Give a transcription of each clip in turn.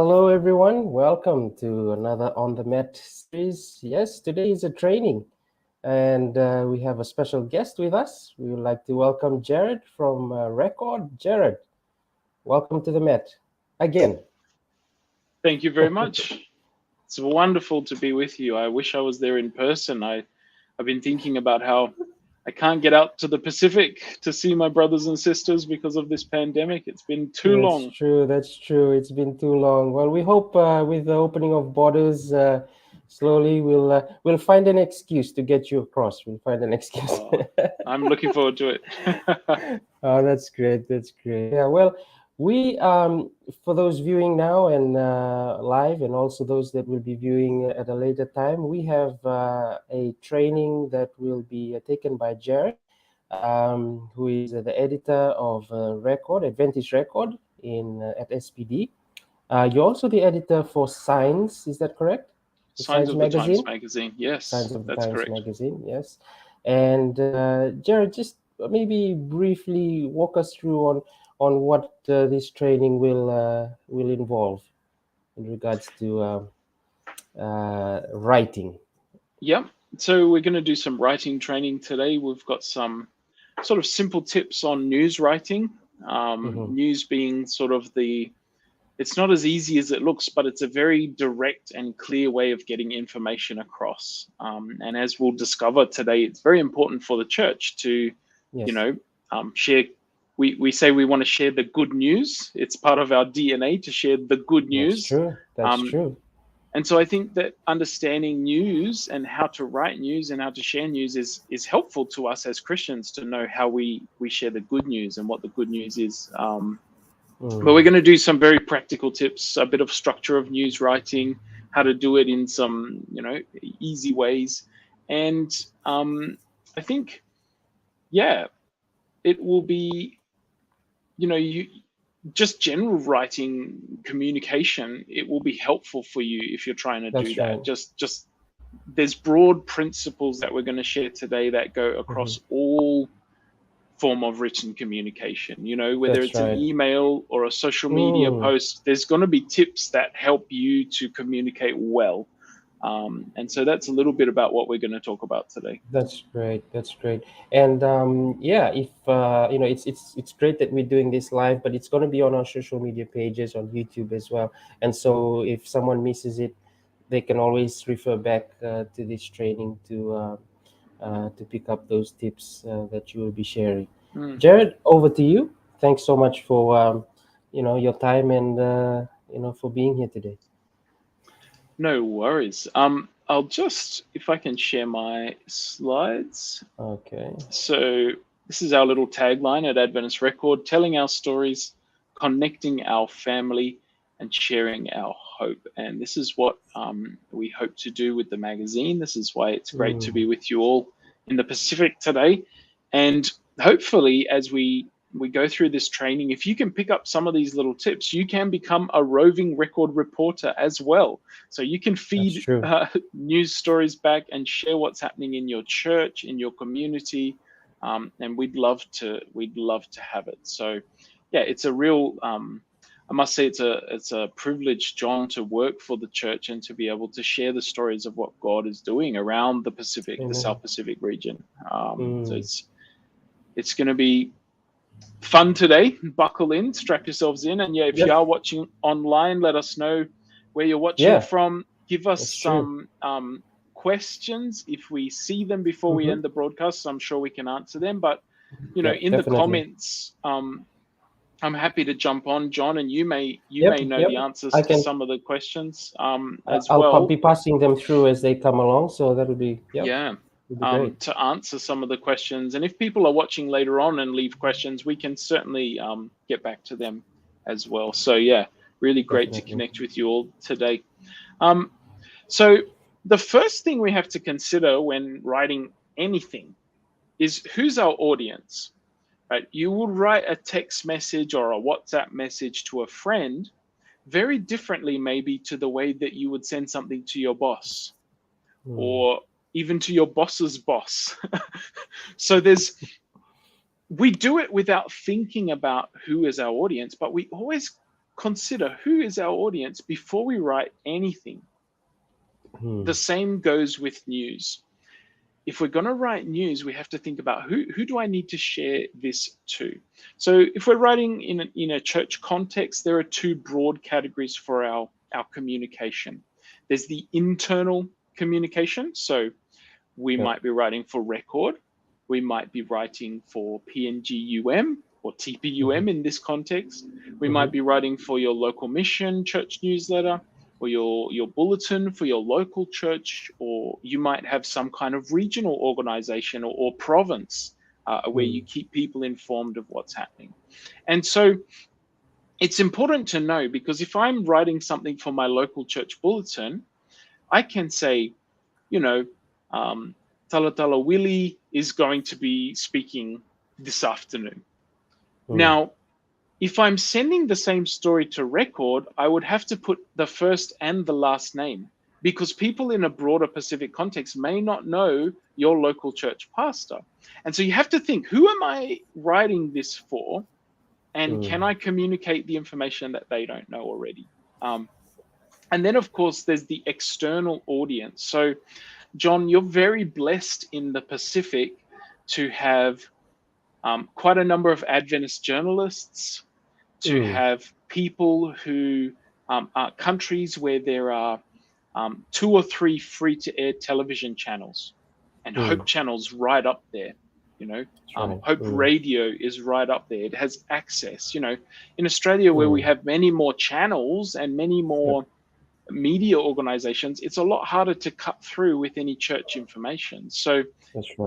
Hello, everyone. Welcome to another On the Mat series. Yes, today is a training, and we have a special guest with us. We would like to welcome Jarrod from Record. Jarrod, welcome to the Mat again. Thank you very much. It's wonderful to be with you. I wish I was there in person. I've been thinking about how I can't get out to the Pacific to see my brothers and sisters because of this pandemic. It's been too long. That's true. It's been too long. Well, we hope with the opening of borders, slowly we'll find an excuse to get you across. We'll find an excuse. I'm looking forward to it. Oh, that's great. That's great. Yeah, well, we for those viewing now and live, and also those that will be viewing at a later time, we have a training that will be taken by Jarrod, who is the editor of Adventist Record at SPD. You're also the editor for Science, is that correct? Signs of the Times magazine, yes. Signs of the that's Times correct. magazine, yes. And Jarrod, just maybe briefly walk us through on what this training will involve in regards to writing. Yeah, so we're going to do some writing training today. We've got some sort of simple tips on news writing. News being sort of it's not as easy as it looks, but it's a very direct and clear way of getting information across. And as we'll discover today, it's very important for the church to, Yes. Share. We say we want to share the good news. It's part of our DNA to share the good news. That's true. And so I think that understanding news and how to write news and how to share news is helpful to us as Christians to know how we share the good news and what the good news is. But we're going to do some very practical tips, a bit of structure of news writing, how to do it in some, easy ways. And I think, it will be, just general writing communication. It will be helpful for you if you're trying to do that. Right. Just there's broad principles that we're going to share today that go across all form of written communication, whether it's an email or a social media post. There's going to be tips that help you to communicate well, and so that's a little bit about what we're going to talk about today. That's great. And if it's great that we're doing this live, but it's going to be on our social media pages on YouTube as well. And so if someone misses it, they can always refer back to this training to pick up those tips that you will be sharing. Jarrod, over to you. Thanks so much for your time and for being here today. No worries. I'll just, if I can share my slides. Okay. So this is our little tagline at Adventist Record: telling our stories, connecting our family, and sharing our hope. And this is what we hope to do with the magazine. This is why it's great to be with you all in the Pacific today. And hopefully, as we go through this training, if you can pick up some of these little tips, you can become a roving record reporter as well. So you can feed news stories back and share what's happening in your church, in your community, and we'd love to have it. So, it's a real. I must say it's a privilege, John, to work for the church and to be able to share the stories of what God is doing around the Pacific, the South Pacific region. So it's going to be fun today. Buckle in, strap yourselves in, and if you are watching online, let us know where you're watching from. Give us some questions if we see them before we end the broadcast. So I'm sure we can answer them. But in the comments, I'm happy to jump on, John, and you may know the answers to some of the questions as well. I'll be passing them through as they come along, so that would be to answer some of the questions. And if people are watching later on and leave questions, we can certainly get back to them as well. So really great to connect with you all today. So the first thing we have to consider when writing anything is who's our audience. Right? You will write a text message or a WhatsApp message to a friend very differently maybe to the way that you would send something to your boss or even to your boss's boss. So we do it without thinking about who is our audience, but we always consider who is our audience before we write anything. The same goes with news. If we're going to write news, we have to think about who do I need to share this to? So if we're writing in a church context, there are two broad categories for our communication. There's the internal communication. So we might be writing for Record. We might be writing for PNGUM or TPUM in this context. We might be writing for your local mission church newsletter, or your bulletin for your local church, or you might have some kind of regional organization or province where you keep people informed of what's happening. And so it's important to know, because if I'm writing something for my local church bulletin, I can say, Talatala Willie is going to be speaking this afternoon. Now, if I'm sending the same story to Record, I would have to put the first and the last name, because people in a broader Pacific context may not know your local church pastor. And so you have to think, who am I writing this for? And can I communicate the information that they don't know already? And then, of course, there's the external audience. So, John, you're very blessed in the Pacific to have quite a number of Adventist journalists, to have people who are countries where there are 2 or 3 free-to-air television channels, and Hope Channel's right up there. Hope Radio is right up there. It has access. In Australia, where we have many more channels and many more media organizations, it's a lot harder to cut through with any church information. So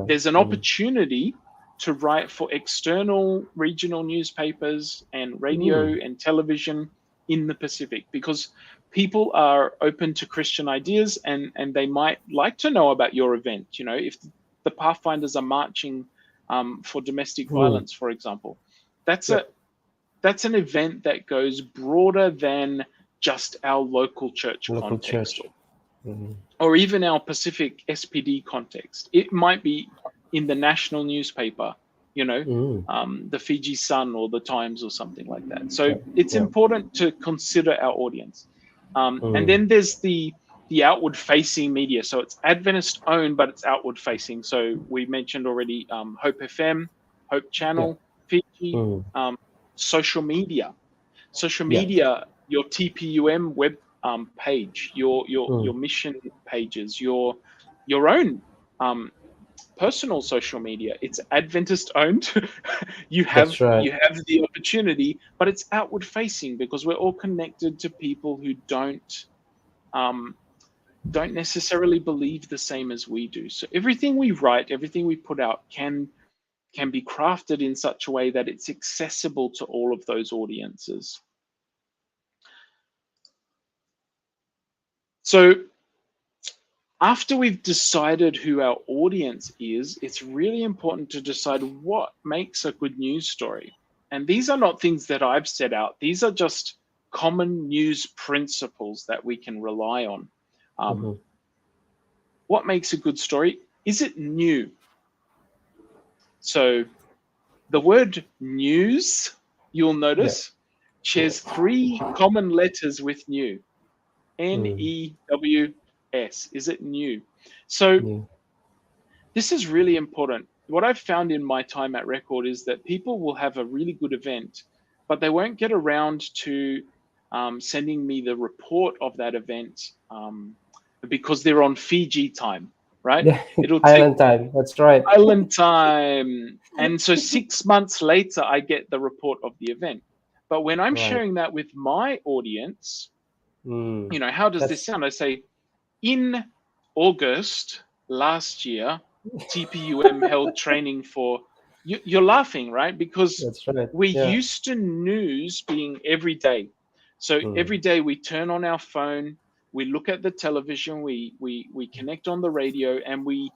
there's an opportunity to write for external regional newspapers and radio and television in the Pacific, because people are open to Christian ideas, and they might like to know about your event. If the Pathfinders are marching for domestic violence, for example, that's an event that goes broader than just our local church context. Or even our Pacific SPD context. It might be in the national newspaper, the Fiji Sun or the Times or something like that. So it's important to consider our audience. And then there's the outward-facing media. So it's Adventist-owned, but it's outward-facing. So we mentioned already Hope FM, Hope Channel, Fiji, social media. Social media, your TPUM web page, your mission pages, your own personal social media. It's Adventist owned. you have the opportunity, but it's outward facing, because we're all connected to people who don't necessarily believe the same as we do. So everything we write, everything we put out can be crafted in such a way that it's accessible to all of those audiences. So after we've decided who our audience is, it's really important to decide what makes a good news story. And these are not things that I've set out. These are just common news principles that we can rely on. What makes a good story? Is it new? So the word news, you'll notice, shares 3 common letters with new. N-E-W-S. Is it new? So this is really important. What I've found in my time at Record is that people will have a really good event, but they won't get around to sending me the report of that event because they're on Fiji time, right? It'll take island time. That's right. Island time. And so 6 months later, I get the report of the event. But when I'm sharing that with my audience, how does this sound? I say, in August last year, TPUM held training for, you're laughing, right? Because we're used to news being every day. So every day we turn on our phone, we look at the television, we connect on the radio, and we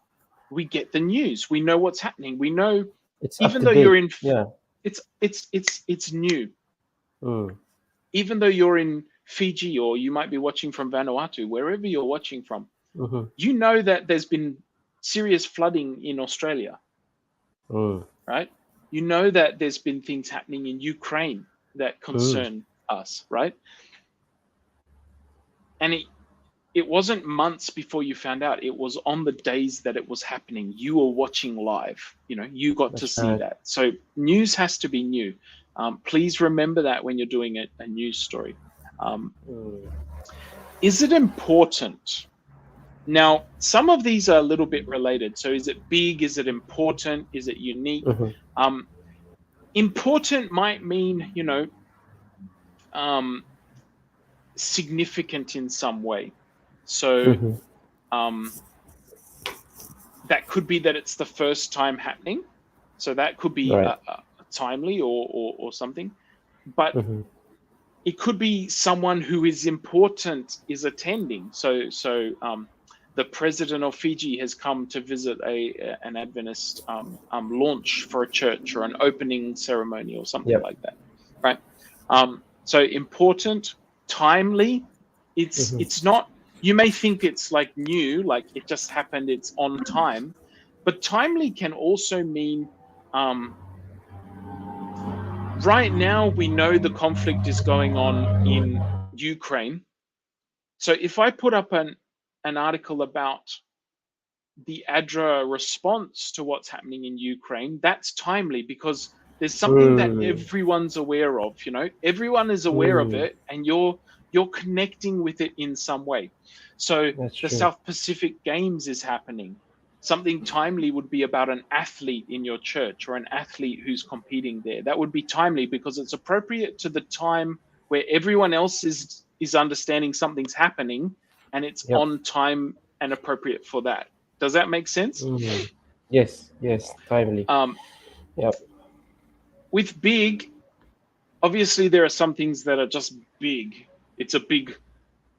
get the news. We know what's happening. We know, it's even though you're in, it's new. Even though you're in Fiji, or you might be watching from Vanuatu, wherever you're watching from, you know that there's been serious flooding in Australia, right? You know that there's been things happening in Ukraine that concern us, right? And it wasn't months before you found out. It was on the days that it was happening. You were watching live. You got to see that. So news has to be new. Please remember that when you're doing a news story. Is it important? Now, some of these are a little bit related. So is it big? Is it important? Is it unique? Important might mean, significant in some way. So that could be that it's the first time happening. So that could be timely or something. But it could be someone who is important is attending. So the president of Fiji has come to visit an Adventist launch for a church or an opening ceremony or something like that, right? So important, timely. It's not. You may think it's like new, like it just happened. It's on time, but timely can also mean. Right now, we know the conflict is going on in Ukraine. So if I put up an article about the ADRA response to what's happening in Ukraine, that's timely because there's something that everyone's aware of. Everyone is aware of it, and you're connecting with it in some way. So the South Pacific Games is happening. Something timely would be about an athlete in your church or an athlete who's competing there. That would be timely because it's appropriate to the time where everyone else is understanding something's happening, and it's on time and appropriate for that. Does that make sense? Yes, timely. With big, obviously there are some things that are just big.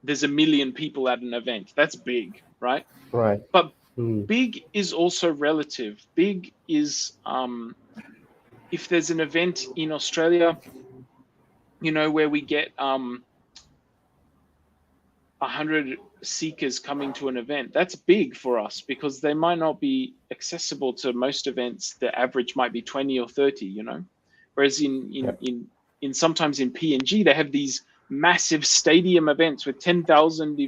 There's 1 million people at an event. That's big, right? Right. But big is also relative. Big is if there's an event in Australia, where we get 100 seekers coming to an event, that's big for us because they might not be accessible to most events. The average might be 20 or 30, whereas in sometimes in PNG they have these massive stadium events with 10,000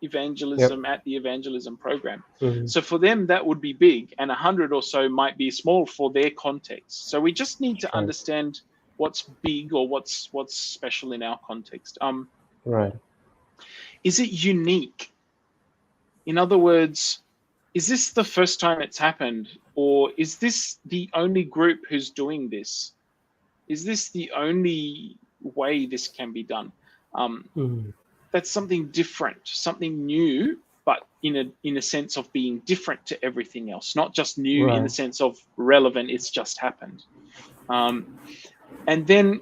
evangelism at the evangelism program. So for them that would be big, and 100 or so might be small for their context. So we just need to understand what's big or what's special in our context. Is it unique? In other words, is this the first time it's happened, or is this the only group who's doing this? Is this the only way this can be done? That's something different, something new, but in a sense of being different to everything else, not just new in the sense of relevant, it's just happened. And then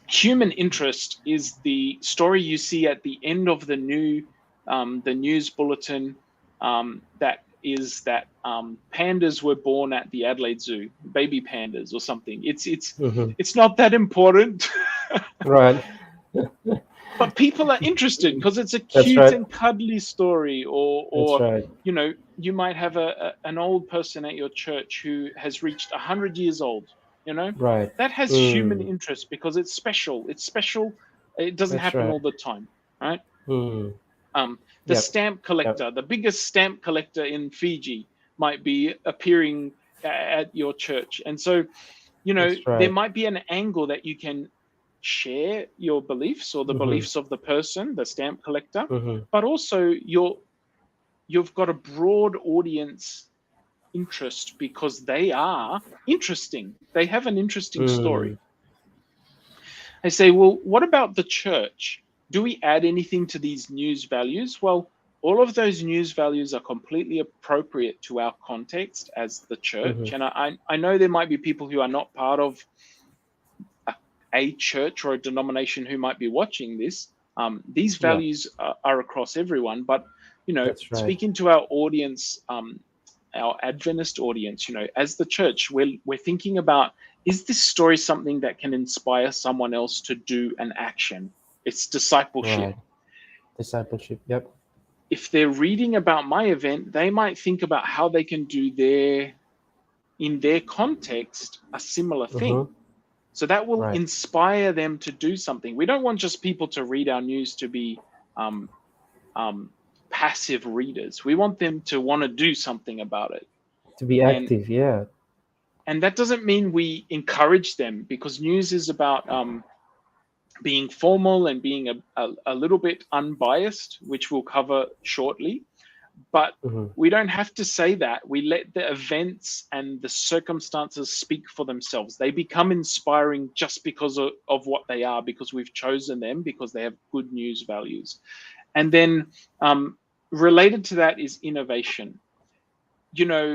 human interest is the story you see at the end of the news bulletin, that is that pandas were born at the Adelaide Zoo, baby pandas or something. It's not that important. Right. But people are interested because it's a cute and cuddly story, or you might have an old person at your church who has reached 100 years old. That has human interest because it's special. It doesn't happen all the time, right? The stamp collector, the biggest stamp collector in Fiji, might be appearing at your church, and so there might be an angle that you can share your beliefs or the beliefs of the person, the stamp collector, but also you've got a broad audience interest because they are interesting. They have an interesting story. I say, well, what about the church? Do we add anything to these news values? Well, all of those news values are completely appropriate to our context as the church. And I know there might be people who are not part of a church or a denomination who might be watching this. These values are across everyone, but speaking to our audience, our Adventist audience, as the church, we're thinking about, is this story something that can inspire someone else to do an action? It's discipleship. Discipleship, If they're reading about my event, they might think about how they can do in their context, a similar thing. So that will Right. inspire them to do something. We don't want just people to read our news to be um, passive readers. We want them to want to do something about it. To be And active, yeah. and that doesn't mean we encourage them, because news is about being formal and being a little bit unbiased, which we'll cover shortly. But Hmm. we don't have to say that. We let the events and the circumstances speak for themselves. They become inspiring just because of what they are, because we've chosen them, because they have good news values. And then related to that is innovation. You know,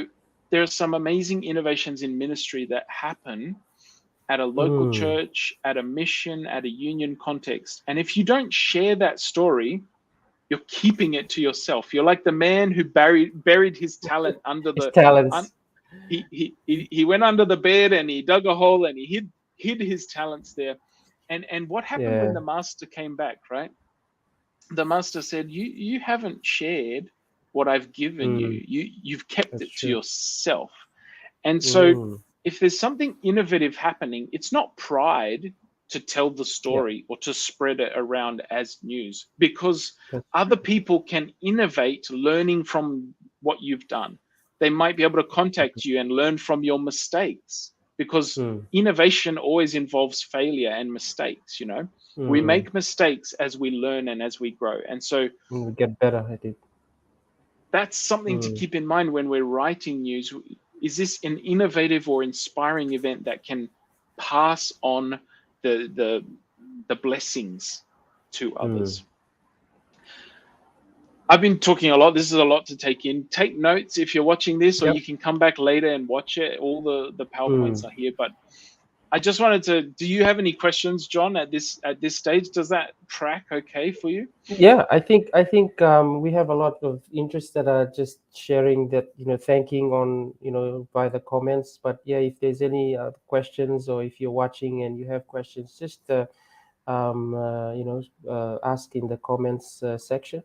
there are some amazing innovations in ministry that happen at a local Mm. church, at a mission, at a union context. And if you don't share that story, you're keeping it to yourself. You're like the man who buried his talent under His the talents. he went under the bed and he dug a hole and he hid his talents there. And what happened when Yeah. the master came back, right? The master said, you haven't shared what I've given you. Mm. You've kept That's it to true. yourself. And so Mm. if there's something innovative happening, it's not pride to tell the Yeah. story or to spread it around as news, because That's other true. people can innovate learning from what you've done. They might be able to contact you and learn from your mistakes, because Mm. innovation always involves failure and mistakes, you know. We Mm. make mistakes as we learn and as we grow. And so Mm. Get better at it. that's something to Mm. keep in mind when we're writing news. Is this an innovative or inspiring event that can pass on the blessings to Mm. others? I've been talking a lot. This is a lot to take in. Take notes if you're watching this, or Yep. you can come back later and watch it. All the PowerPoints Mm. are here. But I just wanted to. Do you have any questions, John? At this stage, does that track okay for you? Yeah, I think we have a lot of interest that are just sharing that, thanking on, by the comments. But yeah, if there's any questions, or if you're watching and you have questions, just ask in the comments section.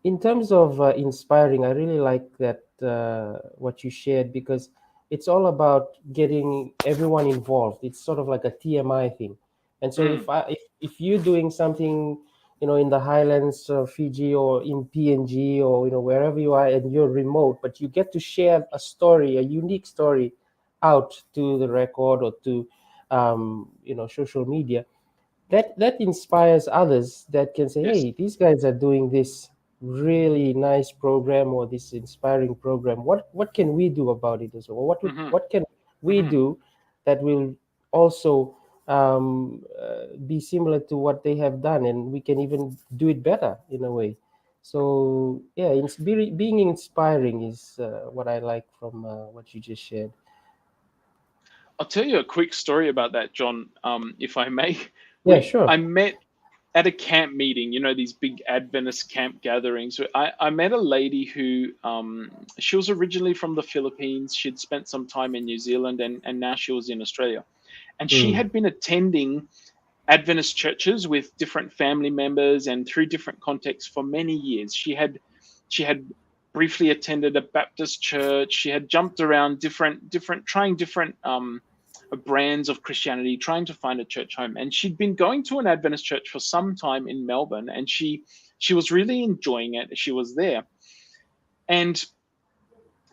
In terms of inspiring, I really like that what you shared, because it's all about getting everyone involved. It's sort of like a TMI thing. And so Mm, if you're doing something, in the highlands of Fiji, or in PNG, or wherever you are, and you're remote, but you get to share a story, a unique story, out to the record, or to social media, that inspires others, that can say, yes. hey, these guys are doing this really nice program, or this inspiring program. What can we do about it as well? Hmm. What can we Hmm. do that will also be similar to what they have done, and we can even do it better in a way. So yeah, being inspiring is what I like from what you just shared. I'll tell you a quick story about that, John, if I may. Yeah, I sure. met at a camp meeting, these big Adventist camp gatherings. I met a lady who, she was originally from the Philippines. She'd spent some time in New Zealand, and now she was in Australia. And she Mm, had been attending Adventist churches with different family members and through different contexts for many years. She had briefly attended a Baptist church. She had jumped around trying different brands of Christianity, trying to find a church home. And she'd been going to an Adventist church for some time in Melbourne, and she was really enjoying it. She was there, and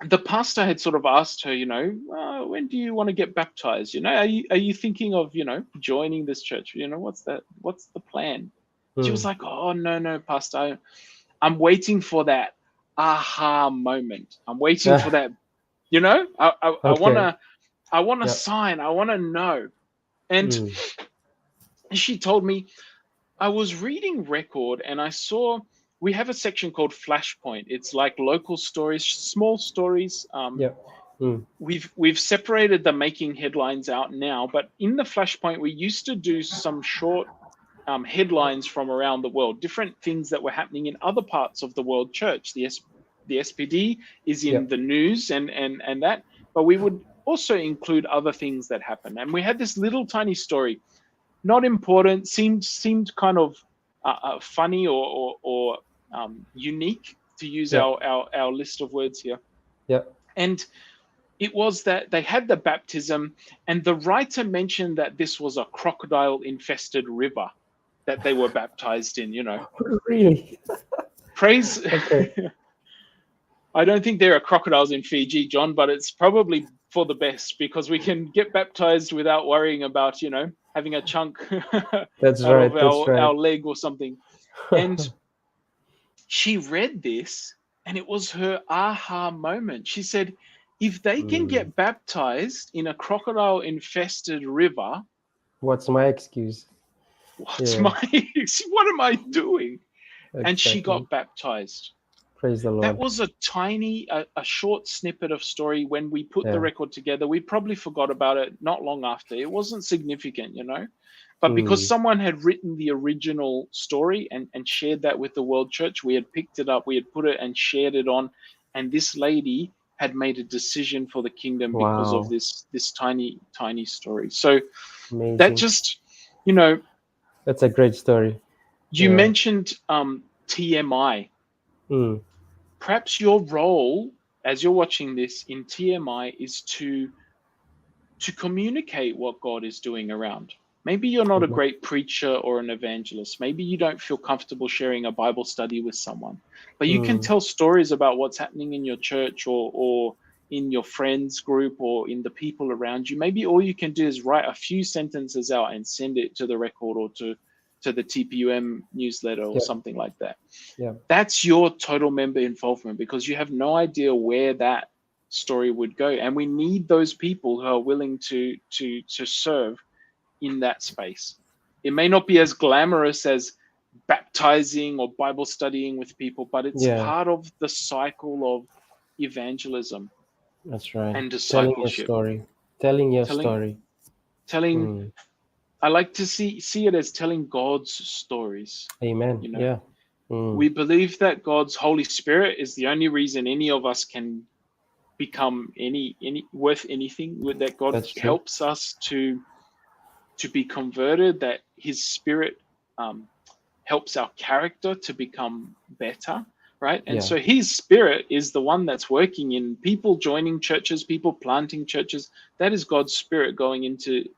the pastor had sort of asked her, when do you want to get baptized? Are you thinking of, joining this church? What's the plan? She was mm. like, oh, no, pastor, I'm waiting for that aha moment. I'm waiting for that. I want Okay. to, I want a Yeah. sign. I want to know. And Mm, she told me, I was reading Record and I saw we have a section called Flashpoint. It's like local stories, small stories. yeah. Mm, We've separated the making headlines out now, but in the Flashpoint, we used to do some short headlines from around the world, different things that were happening in other parts of the world church. The SPD is yeah. in the news and that, but we would also include other things that happen. And we had this little tiny story, not important, seemed kind of funny or unique, to use Yeah. our list of words here. Yeah. And it was that they had the baptism, and the writer mentioned that this was a crocodile-infested river that they were baptized in. Really? Praise. Okay. I don't think there are crocodiles in Fiji, John, but it's probably for the best, because we can get baptized without worrying about, having a chunk That's out right. of That's right. our leg or something. And she read this, and it was her aha moment. She said, if they can Mm. get baptized in a crocodile infested river, What's my excuse? what's Yeah, my what am I doing? And she exactly. got baptized. Praise the That Lord. was a short snippet of story. When we put the Yeah. record together, we probably forgot about it not long after. It wasn't significant, but because Mm. someone had written the original story and shared that with the world church, we had picked it up, we had put it and shared it on, and this lady had made a decision for the kingdom because of Wow. this tiny story. So that Amazing. just, you know, That's a great story. you Yeah. mentioned TMI. Mm. Perhaps your role as you're watching this in TMI is to communicate what God is doing around. Maybe you're not a Amen. great preacher or an evangelist. Maybe you don't feel comfortable sharing a Bible study with someone, but you can Mm. tell stories about what's happening in your church, or in your friends group, or in the people around you. Maybe all you can do is write a few sentences out and send it to the record, or to the TPUM newsletter, or Yeah. something like that. Yeah. That's your total member involvement, because you have no idea where that story would go, and we need those people who are willing to serve in that space. It may not be as glamorous as baptizing or Bible studying with people, but it's Yeah. part of the cycle of evangelism That's right. and Telling your discipleship. story. Telling your telling story. telling Mm. I like to see it as telling God's stories. Amen. you know Yeah. Mm. we believe that God's Holy Spirit is the only reason any of us can become any worth anything, with that God That's true. helps us to be converted, that his Spirit um, helps our character to become better, right? And Yeah. so his Spirit is the one that's working in people joining churches, people planting churches. That is God's Spirit going into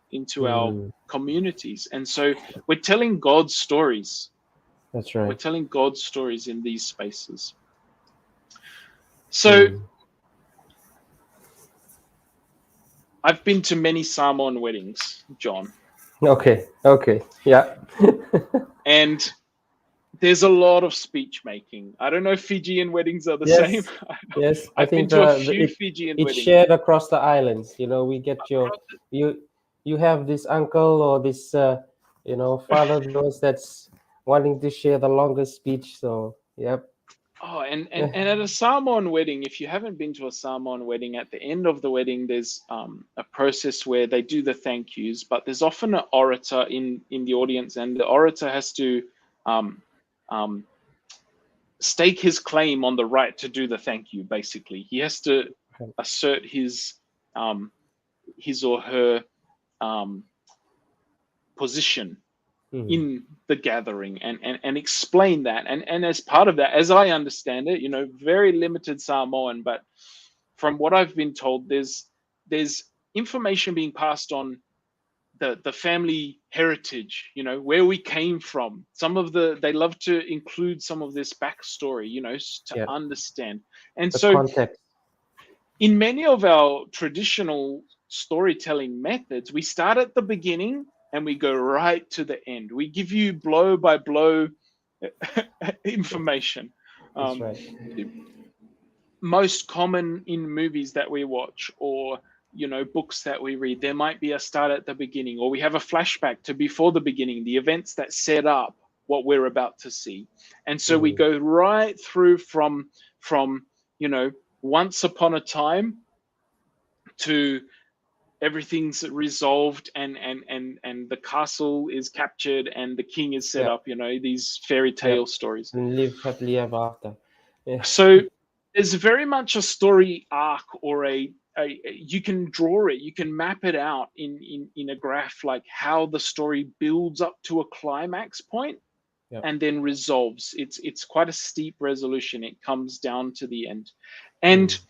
our Mm. communities. And so we're telling God's stories. That's We're right. telling God's stories in these spaces. So Mm. I've been to many Samoan weddings, John, Okay. Okay. Yeah. and there's a lot of speech making. I don't know if Fijian weddings are the same. Yes. Yes. I I've been think to a the few it Fijian it's weddings. shared across the islands. We get you you have this uncle or this father of yours that's wanting to share the longest speech. So yep. Oh, and at a Samoan wedding, if you haven't been to a Samoan wedding, at the end of the wedding, there's a process where they do the thank yous, but there's often an orator in the audience, and the orator has to um, um, stake his claim on the right to do the thank you. Basically, he has to assert um, his or her um, position Mm. in the gathering, and explain that. And as part of that, as I understand it, very limited Samoan, but from what I've been told, there's information being passed on the family heritage, where we came from. They love to include some of this backstory, to Yeah. understand. And The so context. in many of our traditional storytelling methods, we start at the beginning and we go right to the end. We give you blow by blow information. That's Um, right. Most common in movies that we watch, or books that we read, there might be a start at the beginning, or we have a flashback to before the beginning, the events that set up what we're about to see. And so we Mm. go right through from once upon a time to everything's resolved, and the castle is captured and the king is set Yeah. up, these fairy Yeah. tale stories. And live happily ever after. Yeah. So there's very much a story arc, or you can draw it, you can map it out in a graph, like how the story builds up to a climax point Yeah. and then resolves. It's quite a steep resolution. It comes down to the end. And Mm.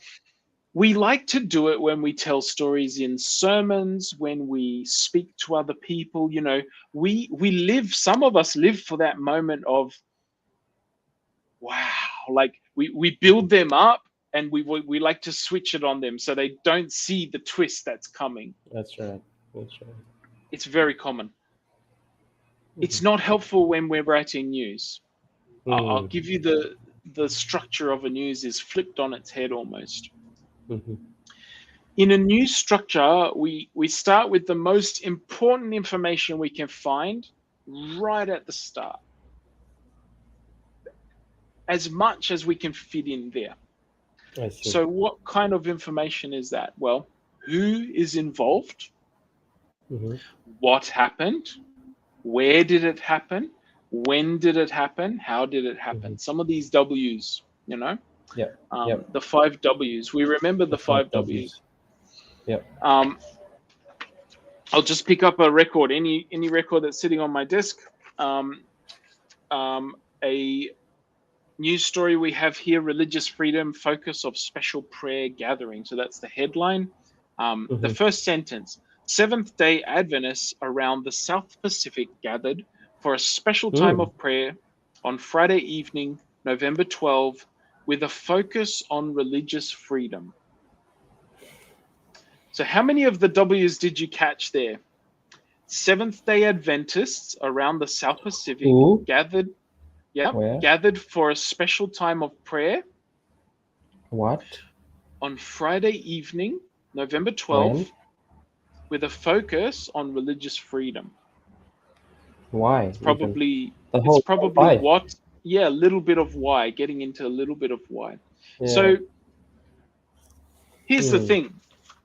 We like to do it when we tell stories in sermons, when we speak to other people. We live, some of us live for that moment of, wow, like we build them up, and we like to switch it on them so they don't see the twist that's coming. That's right. That's right. It's very common. It's not helpful when we're writing news. I'll give you the structure of a news is flipped on its head almost. In a news structure, we start with the most important information we can find right at the start, as much as we can fit in there. I see. So what kind of information is that? Well, who is involved? What happened? Where did it happen? When did it happen? How did it happen? Some of these W's, Yeah. The 5 W's. We remember the 5 W's. Yeah. I'll just pick up a record, any record that's sitting on my desk. A news story we have here: religious freedom, focus of special prayer gathering. So that's the headline. The first sentence: Seventh-day Adventists around the South Pacific gathered for a special time of prayer on Friday evening, November 12, with a focus on religious freedom. So how many of the W's did you catch there? Seventh-day Adventists around the South Pacific gathered for a special time of prayer. What? On Friday evening, November 12th, with a focus on religious freedom. Why? It's probably why? what? Yeah, a little bit of why, getting into a little bit of why. Yeah. So here's the thing.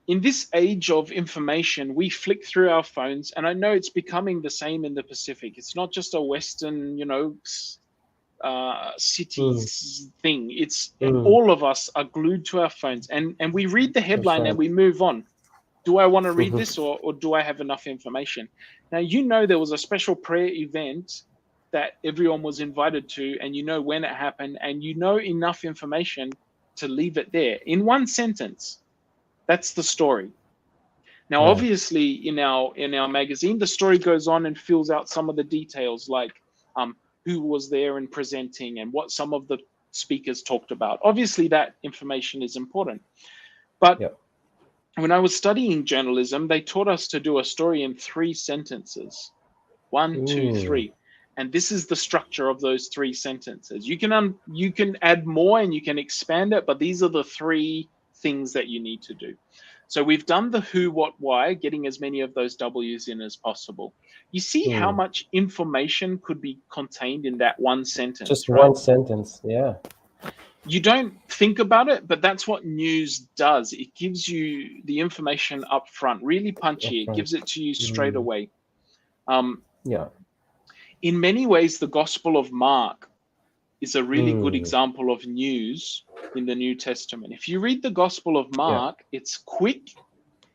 In this age of information, we flick through our phones, and I know it's becoming the same in the Pacific. It's not just a Western, cities thing. It's all of us are glued to our phones, and we read the headline and we move on. Do I want to read this, or do I have enough information? Now, there was a special prayer event that everyone was invited to, and when it happened, and enough information to leave it there in one sentence. That's the story. Now, obviously, in our magazine, the story goes on and fills out some of the details, like who was there and presenting, and what some of the speakers talked about. Obviously, that information is important. But when I was studying journalism, they taught us to do a story in 3 sentences. 1, 2, 3. And this is the structure of those 3 sentences. You can add more and you can expand it, but these are the 3 things that you need to do. So we've done the who, what, why, getting as many of those W's in as possible. You see how much information could be contained in that one sentence. Just one sentence, yeah. You don't think about it, but that's what news does. It gives you the information up front, really punchy. It gives it to you straight away. In many ways, the Gospel of Mark is a really good example of news in the New Testament. If you read the Gospel of Mark, it's quick,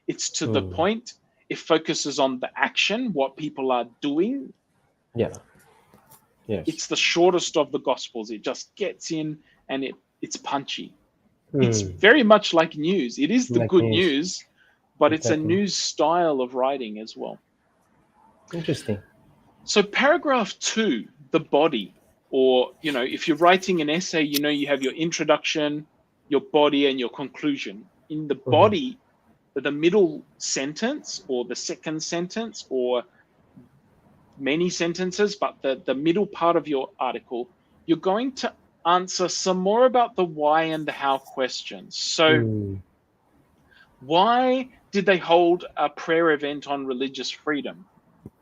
it's to the point, it focuses on the action, what people are doing. Yeah. Yes. It's the shortest of the Gospels. It just gets in and it's punchy. It's very much like news. It is the like good news, but it's a news style of writing as well. Interesting. So paragraph 2, the body, or, if you're writing an essay, you have your introduction, your body, and your conclusion. In the body, the middle sentence or the second sentence or many sentences, but the middle part of your article, you're going to answer some more about the why and the how questions. So why did they hold a prayer event on religious freedom?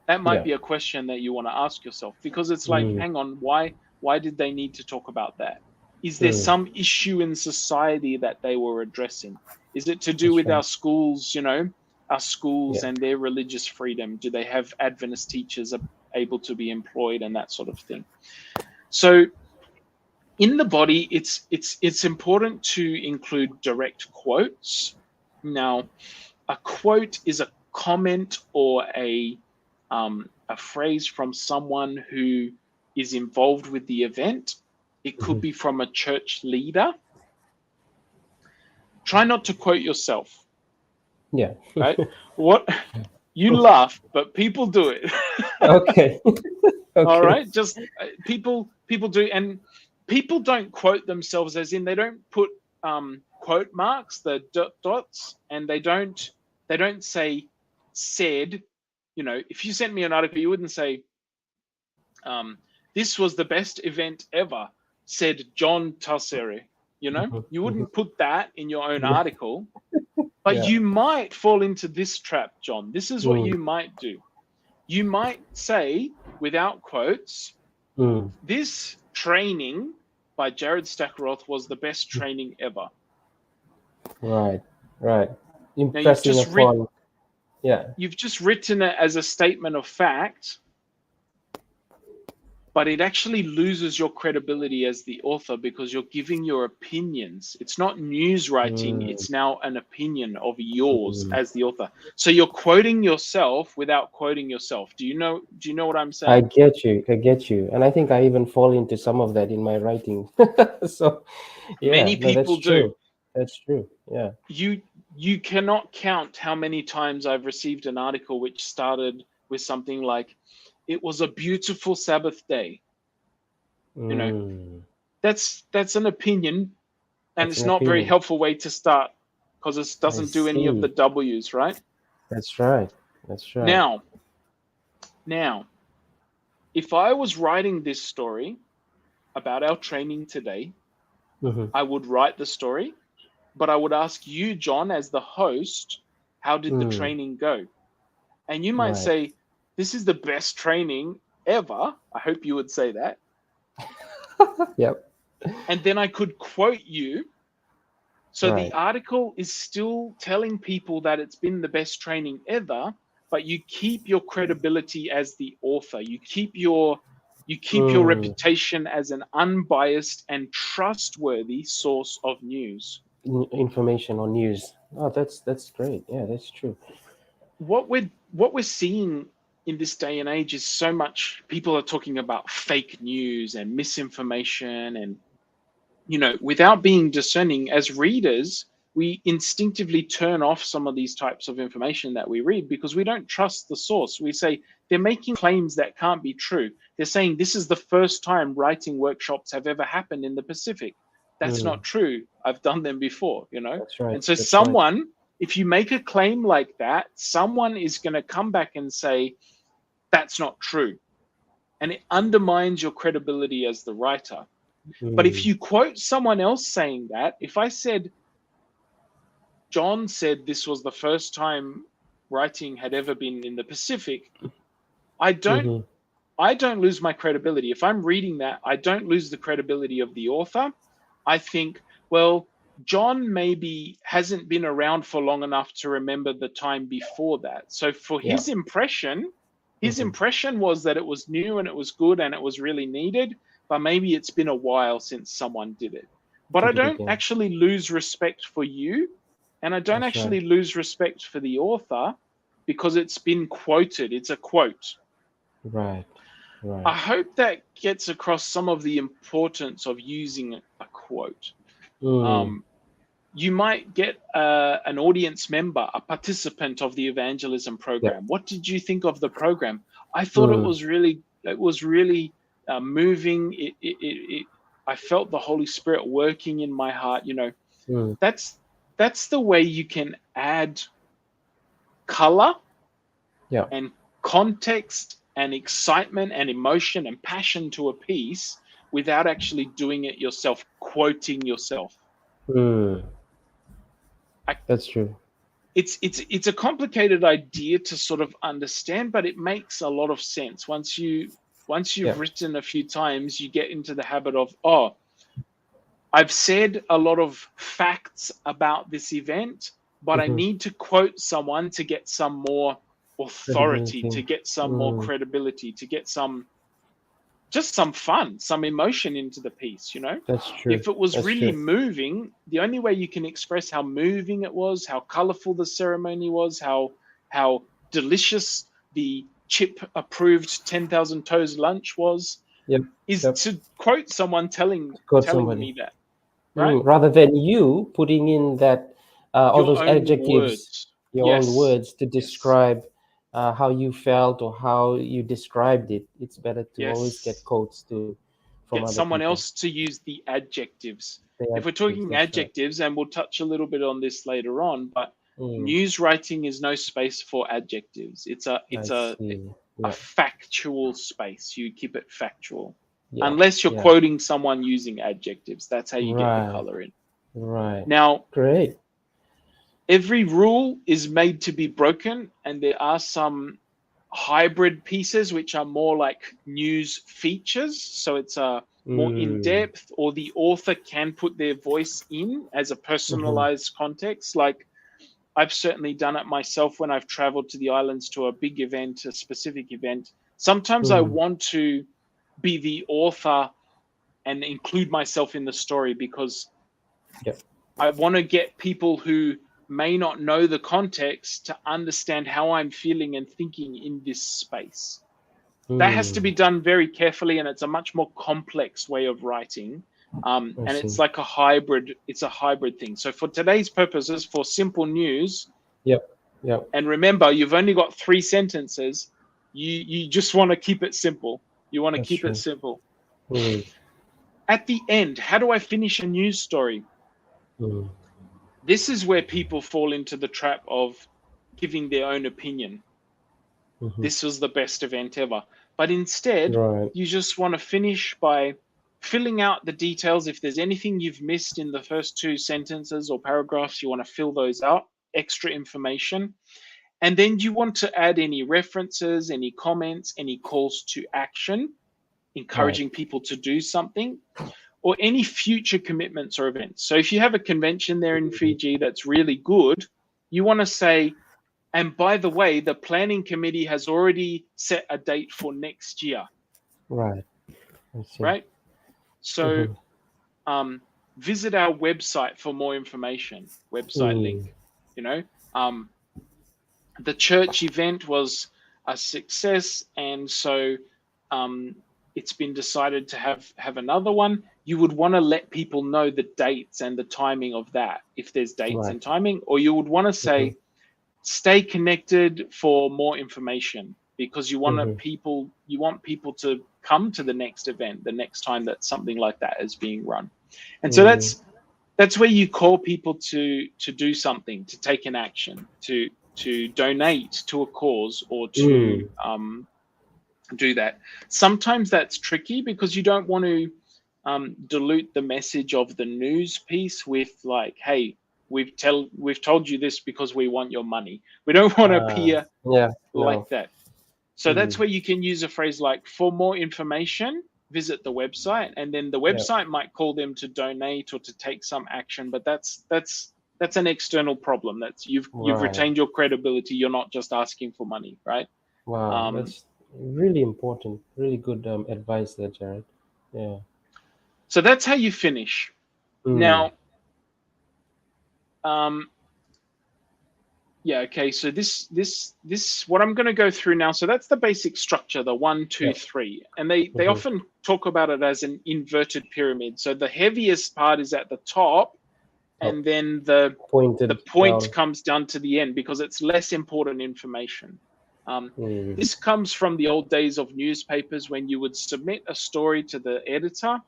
That might be a question that you want to ask yourself, because it's like, hang on, why did they need to talk about that? Is there some issue in society that they were addressing? Is it to do with our schools, our schools and their religious freedom? Do they have Adventist teachers able to be employed and that sort of thing? So in the body, it's important to include direct quotes. Now, a quote is a comment or a phrase from someone who is involved with the event. It could be from a church leader. try not to quote yourself. Yeah. Right? What you laugh, but people do it. Okay. All Okay. right, just people do, and people don't quote themselves, as in they don't put quote marks, the dots, and they don't say said. You know, if you sent me an article, you wouldn't say this was the best event ever, said John Tasseri. You know, you wouldn't put that in your own article, but Yeah. you might fall into this trap, John. This is what Mm. you might do. You might say, without quotes, Mm. this training by Jarrod Stackeroth was the best training ever. Right. Right. Now Impressing upon. Yeah. you've just written it as a statement of fact, but it actually loses your credibility as the author because you're giving your opinions. It's not news writing, it's now an opinion of yours as the author. So you're quoting yourself without quoting yourself. Do you know what I'm saying? I get you. And I think I even fall into some of that in my writing. So yeah, Many no, that's people do. true. That's true. Yeah. You cannot count how many times I've received an article which started with something like, it was a beautiful Sabbath day. You know, that's an opinion, and That's it's an not a very opinion. helpful way to start because it I doesn't do any of see. the W's, right? That's right. That's right. Now, if I was writing this story about our training today, I would write the story, but I would ask you, John, as the host, how did the training go? And you might Right. say, this is the best training ever. I hope you would say that. Yep. And then I could quote you. So Right. the article is still telling people that it's been the best training ever, but you keep your credibility as the author. You keep your reputation as an unbiased and trustworthy source of news. Information or news. Oh, that's great. Yeah, that's true. What we're seeing in this day and age is so much people are talking about fake news and misinformation, and without being discerning as readers, we instinctively turn off some of these types of information that we read because we don't trust the source. We say they're making claims that can't be true. They're saying this is the first time writing workshops have ever happened in the Pacific. That's not true. I've done them before, That's right. And so That's right. if you make a claim like that, someone is going to come back and say, that's not true. And it undermines your credibility as the writer. But if you quote someone else saying that, if I said, John said this was the first time writing had ever been in the Pacific, I don't lose my credibility. If I'm reading that, I don't lose the credibility of the author. I think, well, John maybe hasn't been around for long enough to remember the time before that. So for his impression was that it was new and it was good and it was really needed, but maybe it's been a while since someone did it. But I don't actually lose respect for you, and I don't actually lose respect for the author because it's been quoted. It's a quote. Right. Right. I hope that gets across some of the importance of using a quote. You might get an audience member, a participant of the evangelism program. What did you think of the program? I thought it was really moving. I felt the Holy Spirit working in my heart. That's the way you can add color and context and excitement and emotion and passion to a piece without actually doing it yourself, quoting yourself. That's true. It's a complicated idea to sort of understand, but it makes a lot of sense. Once you've written a few times, you get into the habit of, I've said a lot of facts about this event, but I need to quote someone to get some more authority, to get some more credibility, to get some fun, some emotion into the piece, That's true. If it was That's really true. moving, the only way you can express how moving it was, how colorful the ceremony was, how delicious the chip approved 10,000 toes lunch was, is to quote someone telling me that, right? Rather than you putting in that all Your those own adjectives, words. your own Yes. words to Yes. describe how you felt or how you described it. It's better to always get Yes. quotes to from Get other someone people. else to use the adjectives. The If we're adjectives, talking that's right. adjectives, and we'll touch a little bit on this later on, but Mm, news writing is no space for adjectives. It's a I it's see. a Yeah, factual space. You keep it factual. yeah, Unless you're yeah. quoting someone using adjectives. That's how you get the Right, color in. right. Now, Great. every rule is made to be broken, and there are some hybrid pieces which are more like news features. So it's a more in Mm, depth, or the author can put their voice in as a mm-hmm. personalized context. Like I've certainly done it myself when I've traveled to the islands to a big event, a specific event. Sometimes I Mm, want to be the author and include myself in the story because yeah, I want to get people who may not know the context to understand how I'm feeling and thinking in this space. That has to mm, be done very carefully, and it's a much more complex way of writing. I And it's see. like a hybrid. It's a hybrid thing. So for today's purposes, for simple news, Yep, yep, and remember, you've only got 3 sentences. You just want to keep it simple. You want to that's keep it true. simple. Mm, At the end, how do I finish a news story? mm, This is where people fall into the trap of giving their own opinion. mm-hmm. This was the best event ever. But instead, Right, you just want to finish by filling out the details. If there's anything you've missed in the first 2 sentences or paragraphs, you want to fill those out, extra information. And then you want to add any references, any comments, any calls to action, right. encouraging people to do something, or any future commitments or events. So if you have a convention there in Mm, Fiji that's really good, you want to say, and by the way, the planning committee has already set a date for next year, right, I see. right? So Mm-hmm. visit our website for more information, website Mm, link. You know, um, the church event was a success, and so um, it's been decided to have another one. You would want to let people know the dates and the timing of that, if there's dates right. and timing, or you would want to Mm-hmm. say, stay connected for more information, because Mm-hmm. you want people to come to the next event, the next time that something like that is being run. And so Mm, that's where you call people to do something, to take an action, to donate to a cause, or to mm, do that. Sometimes that's tricky because you don't want to dilute the message of the news piece with like, hey, we've told you this because we want your money. We don't want to uh, appear yeah, like no. that. So that's Mm, where you can use a phrase like, for more information, visit the website, and then the yeah, website might call them to donate or to take some action, but that's an external problem. That's you've right. retained your credibility. You're not just asking for money, right? Wow, Um, that's really important. Really good advice there, Jared. Yeah. so that's how you finish. Mm, Now, um, yeah, okay. So this what I'm going to go through now. So that's the basic structure, the one, two, yeah. three, and they Mm-hmm. often talk about it as an inverted pyramid. So the heaviest part is at the top, Oh, and then the pointed point down. comes down to the end because it's less important information. Mm, This comes from the old days of newspapers when you would submit a story to the editor,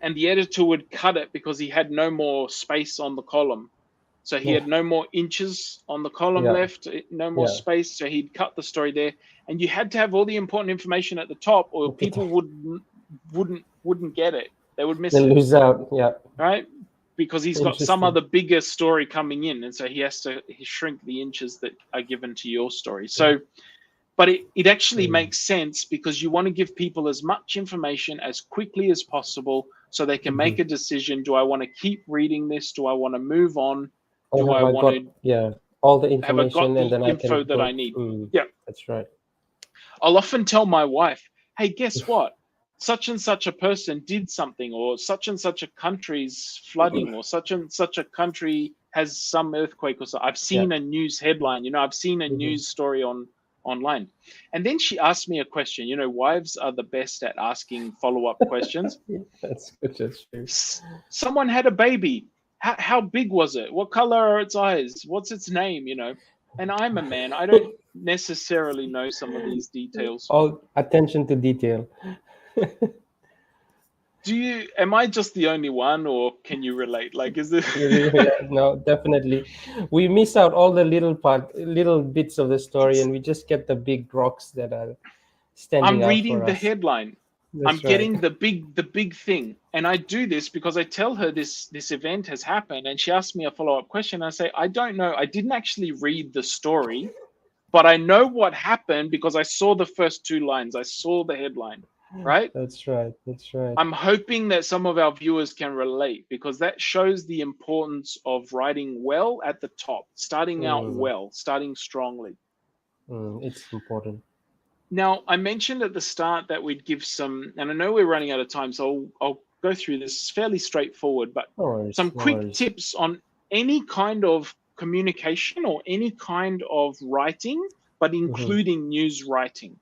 and the editor would cut it because he had no more space on the column. So he yeah, had no more inches on the column yeah, left, no more yeah. space. So he'd cut the story there, and you had to have all the important information at the top, or people wouldn't get it. They would miss Then it, lose out. Yeah, right? Because he's got some interesting. other bigger story coming in, and so he has to shrink the inches that are given to your story. Mm, So, but it actually mm, makes sense because you want to give people as much information as quickly as possible so they can mm-hmm. make a decision. Do I want to keep reading this? Do I want to move on? Or Do have I I want got, to yeah, all the have I got information and the then I info can that I go. need? Mm, Yeah. that's right. I'll often tell my wife, hey, guess what? Such and such a person did something, or such and such a country's flooding, or such and such a country has some earthquake, or so. I've Yeah. seen a news headline, I've seen a Mm-hmm. news story online. And then she asked me a question. Wives are the best at asking follow-up questions. That's good. That's true. Someone had a baby. how big was it? What color are its eyes? What's its name? And I'm a man. I don't necessarily know some of these details. All attention to detail. Am I just the only one, or can you relate? Like, is it? Yeah, no, definitely. We miss out all the little bits of the story, It's, and we just get the big rocks that are standing I'm out reading for the us. headline. I'm That's right. getting the big thing. And I do this because I tell her this event has happened, and she asks me a follow-up question. I say, I don't know. I didn't actually read the story, but I know what happened because I saw the first two lines. I saw the headline, right? That's right. That's right. I'm hoping that some of our viewers can relate, because that shows the importance of writing well at the top, starting out Mm, well, starting strongly. it's important. Now, I mentioned at the start that we'd give some, and I know we're running out of time, so I'll go through this. It's fairly straightforward, but No worries. some No quick worries. tips on any kind of communication or any kind of writing, but Mm-hmm. including news writing.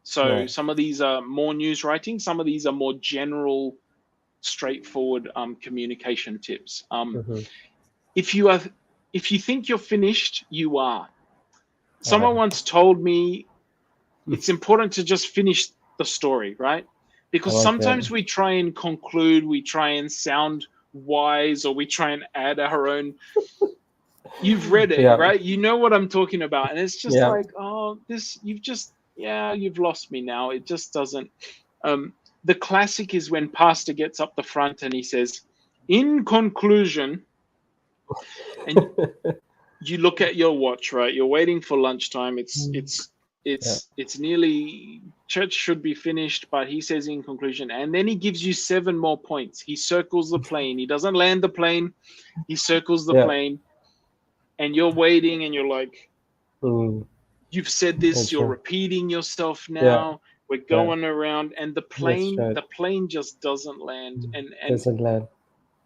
So Right. some of these are more news writing, some of these are more general, straightforward communication tips. Mm-hmm. If you think you're finished, you are. All Someone right. once told me it's important to just finish the story, right? I Because like that. sometimes we try and conclude, we try and sound wise, or we try and add our own. You've read it, Yeah. right? You know what I'm talking about. And it's just Yeah. like, oh, you've lost me now. It just doesn't. The classic is when Pastor gets up the front and he says, in conclusion, and you look at your watch, right? You're waiting for lunchtime. It's Mm. it's Yeah. it's nearly, church should be finished, but he says in conclusion, and then he gives you 7 more points. He circles the plane. He doesn't land the plane. He circles the Yeah. plane, and you're waiting, and you're like, Mm. you've said this. That's You're right. repeating yourself Yeah. now. We're Yeah. going around, and the That's plane right. the plane just doesn't land, and Doesn't land.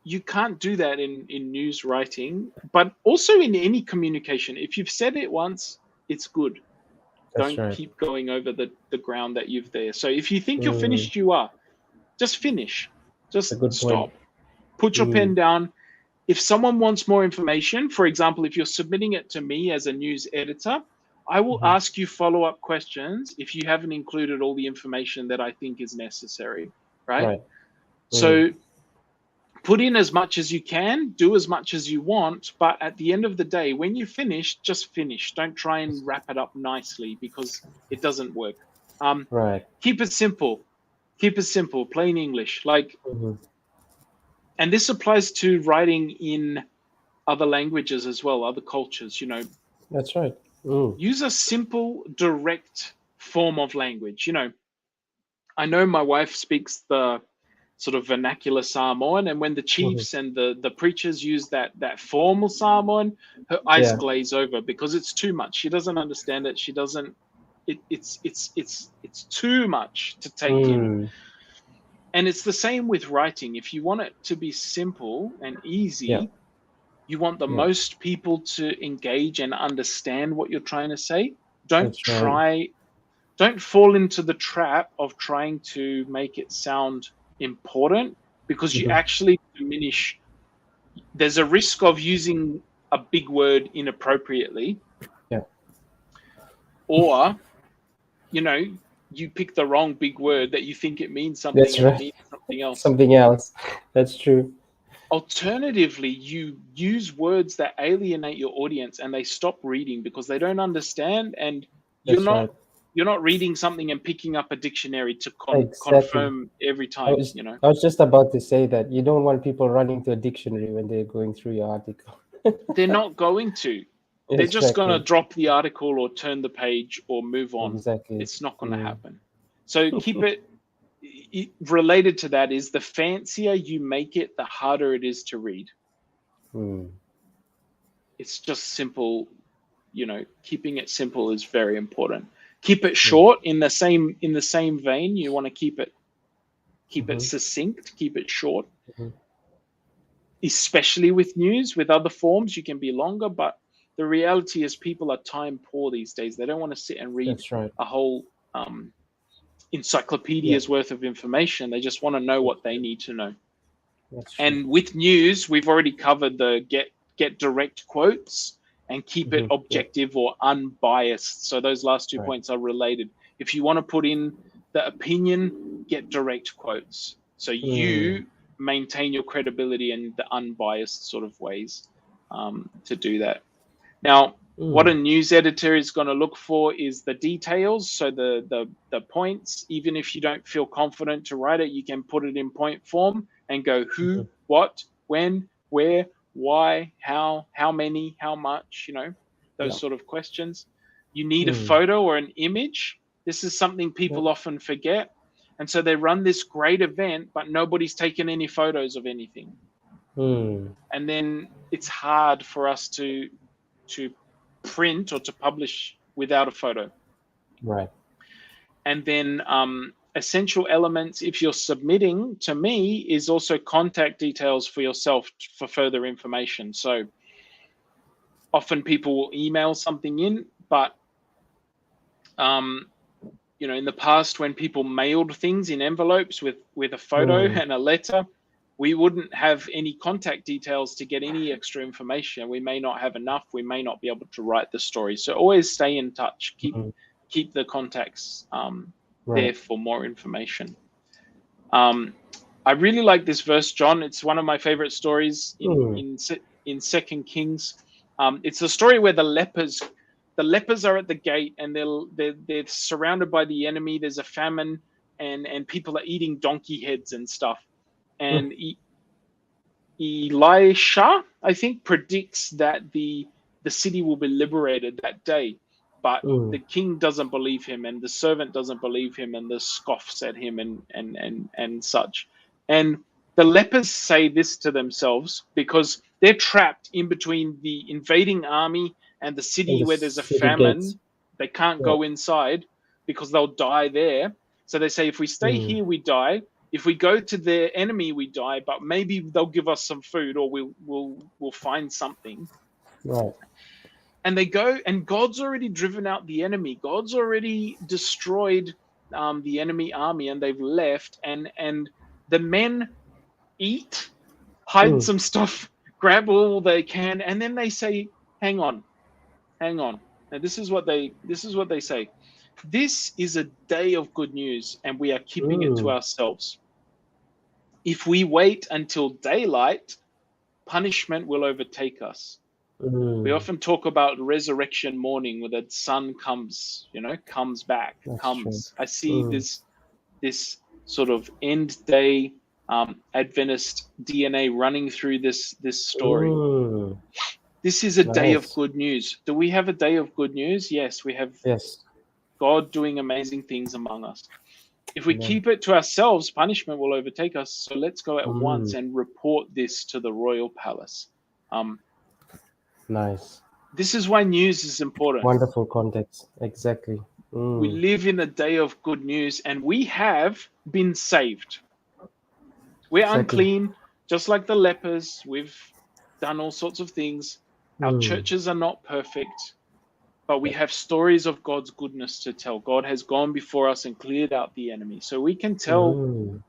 you can't do that in news writing, but also in any communication. If you've said it once, it's good. That's Don't right. keep going over the ground that you've there. So if you think you're Mm. finished, you are. Just finish. It's a Just good point. stop. Put your pen Mm. down. If someone wants more information, for example, if you're submitting it to me as a news editor, I will Mm-hmm. ask you follow-up questions if you haven't included all the information that I think is necessary, right? Right. Mm. So put in as much as you can, do as much as you want, but at the end of the day, when you finish, just finish. Don't try and wrap it up nicely, because it doesn't work. Right. Keep it simple. Keep it simple, plain English. Like, Mm-hmm. and this applies to writing in other languages as well, other cultures. That's right. Mm. Use a simple, direct form of language. I know my wife speaks the sort of vernacular Samoan, and when the Mm-hmm. chiefs and the preachers use that formal Samoan, her eyes Yeah. glaze over because it's too much. She doesn't understand it. She doesn't. It's too much to take in. Mm. And it's the same with writing. If you want it to be simple and Yeah. easy, you want the Yeah. most people to engage and understand what you're trying to say. Don't That's right. try don't fall into the trap of trying to make it sound important, because you Mm-hmm. actually diminish. There's a risk of using a big word inappropriately, Yeah. or you pick the wrong big word that you think it means something That's and it right. means something else. Something else. That's true. Alternatively, you use words that alienate your audience and they stop reading because they don't understand, and you're That's not right. you're not reading something and picking up a dictionary to Exactly. confirm every I time. was I was just about to say that you don't want people running to a dictionary when they're going through your article. They're not going to. They're just going to Exactly. drop the article or turn the page or move on. Exactly. It's not going to Mm. happen. So keep it. Related to that is, the fancier you make it, the harder it is to read. Mm. It's just simple. Keeping it simple is very important. Keep it Mm. short. In the same vein, you want to keep it Mm-hmm. succinct, keep it short. Mm-hmm. Especially with news. With other forms, you can be longer, but the reality is people are time poor these days. They don't want to sit and read That's right. a whole Yeah. encyclopedia's worth of information. They just want to know That's what they right. need to know. That's true. And with news, we've already covered the get direct quotes and keep it Yeah. objective or unbiased. So those last 2 Right. points are related. If you want to put in the opinion, get direct quotes. So you maintain your credibility in the unbiased sort of ways to do that. Now, what a news editor is going to look for is the details. So the points, even if you don't feel confident to write it, you can put it in point form and go who, what, when, where, why, how many, how much, those Yeah. sort of questions. You need a photo or an image. This is something people often forget. And so they run this great event, but nobody's taken any photos of anything. And then it's hard for us to print or to publish without a photo. Right. And then essential elements, if you're submitting to me, is also contact details for yourself for further information. So often people will email something in, but in the past when people mailed things in envelopes with a photo and a letter, we wouldn't have any contact details to get any extra information. We may not have enough. We may not be able to write the story. So always stay in touch. Keep the contacts there for more information. I really like this verse, John. It's one of my favorite stories in Second Kings. It's a story where the lepers are at the gate and they're surrounded by the enemy. There's a famine and people are eating donkey heads and stuff. And Elisha, I think, predicts that the city will be liberated that day. But the king doesn't believe him, and the servant doesn't believe him, and the scoffs at him and such. And the lepers say this to themselves because they're trapped in between the invading army and the city where there's a famine. Gates. They can't go inside because they'll die there. So they say, if we stay here, we die. If we go to their enemy, we die. But maybe they'll give us some food, or we'll find something. Right. And they go, and God's already driven out the enemy. God's already destroyed the enemy army, and they've left. And the men eat, hide some stuff, grab all they can, and then they say, "Hang on." Now this is what they say. This is a day of good news, and we are keeping it to ourselves. If we wait until daylight, punishment will overtake us. We often talk about resurrection morning, where the sun comes back. That's I see this sort of end day Adventist DNA running through this story. This is a day of good news. Do we have a day of good news? Yes, we have. Yes. God doing amazing things among us. If we keep it to ourselves, punishment will overtake us. So let's go at once and report this to the royal palace. Nice. This is why news is important. Wonderful context. Exactly. We live in a day of good news, and we have been saved. We're unclean, just like the lepers. We've done all sorts of things. Our churches are not perfect, but we have stories of God's goodness to tell. God has gone before us and cleared out the enemy. So we can tell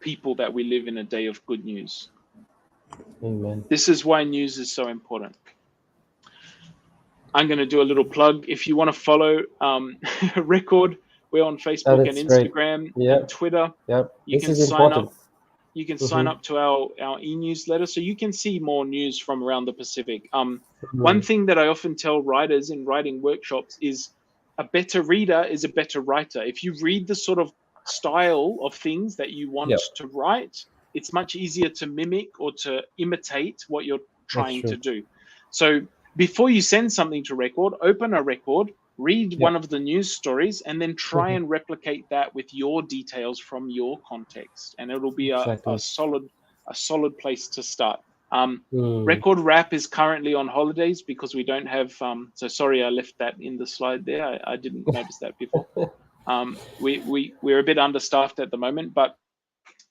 people that we live in a day of good news. Amen. This is why news is so important. I'm going to do a little plug. If you want to follow Record, we're on Facebook and Instagram and Twitter. Yep. You this can is sign important. up. You can sign up to our e-newsletter so you can see more news from around the Pacific. One thing that I often tell writers in writing workshops is a better reader is a better writer. If you read the sort of style of things that you want to write, it's much easier to mimic or to imitate what you're trying to do. So before you send something to Record, open a Record, read one of the news stories, and then try and replicate that with your details from your context, and it'll be a solid place to start. Record Wrap is currently on holidays because we don't have. So sorry, I left that in the slide there. I didn't notice that before. We're a bit understaffed at the moment, but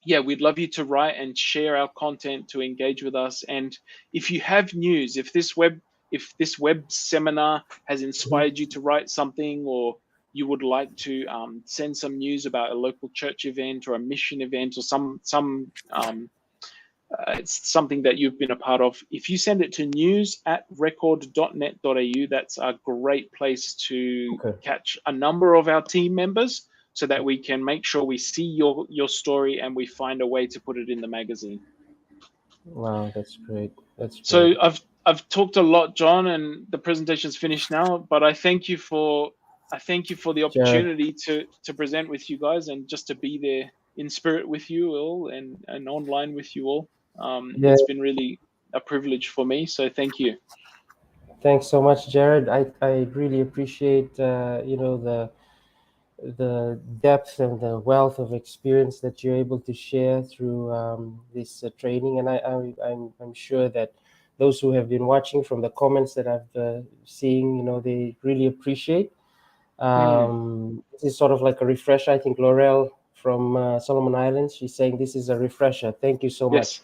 yeah, we'd love you to write and share our content, to engage with us. And if you have news, if this web seminar has inspired you to write something, or you would like to send some news about a local church event or a mission event or some it's something that you've been a part of. If you send it to news@record.net.au, that's a great place to Okay. catch a number of our team members so that we can make sure we see your story and we find a way to put it in the magazine. Wow, that's great. That's great. So I've talked a lot, John, and the presentation's finished now, but I thank you for the Jarrod, opportunity to present with you guys and just to be there in spirit with you all and online with you all. yeah, It's been really a privilege for me, so thank you. thanks so much, Jarrod. I really appreciate the depth and the wealth of experience that you're able to share through this training, and I'm sure that those who have been watching from the comments that I've seeing, they really appreciate. Mm, This is sort of like a refresher. I think Laurel from Solomon Islands, she's saying this is a refresher. Thank you so much. yes.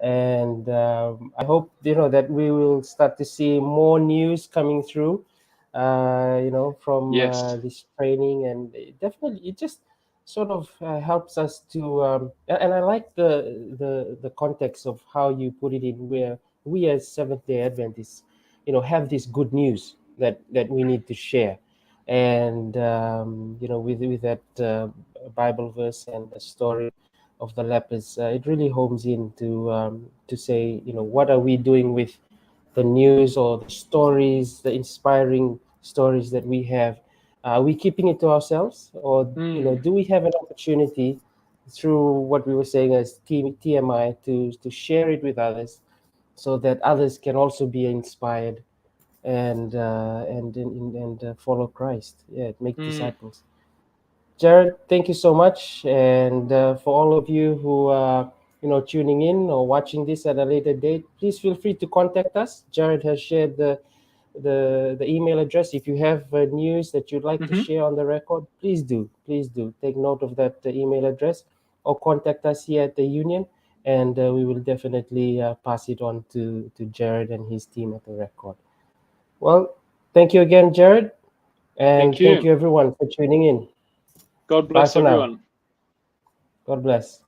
And I hope that we will start to see more news coming through, from Yes. this training, and it just sort of helps us to. And I like the context of how you put it in, where we as Seventh Day Adventists, have this good news that we need to share, and with that Bible verse and the story of the lepers, it really homes in to say, what are we doing with the news or the stories, the inspiring stories that we have? Are we keeping it to ourselves, or Mm, do we have an opportunity through what we were saying as TMI to share it with others, so that others can also be inspired and follow Christ? Yeah, make mm. disciples. Jarrod, thank you so much, and for all of you who are tuning in or watching this at a later date, please feel free to contact us. Jarrod has shared the email address. If you have news that you'd like to Mm-hmm. share on the record, please do take note of that email address, or contact us here at the union, and we will definitely pass it on to Jarrod and his team at the record. Well, thank you again, Jarrod, Thank and thank you. you everyone for tuning in. God Bye bless for now. everyone. God bless.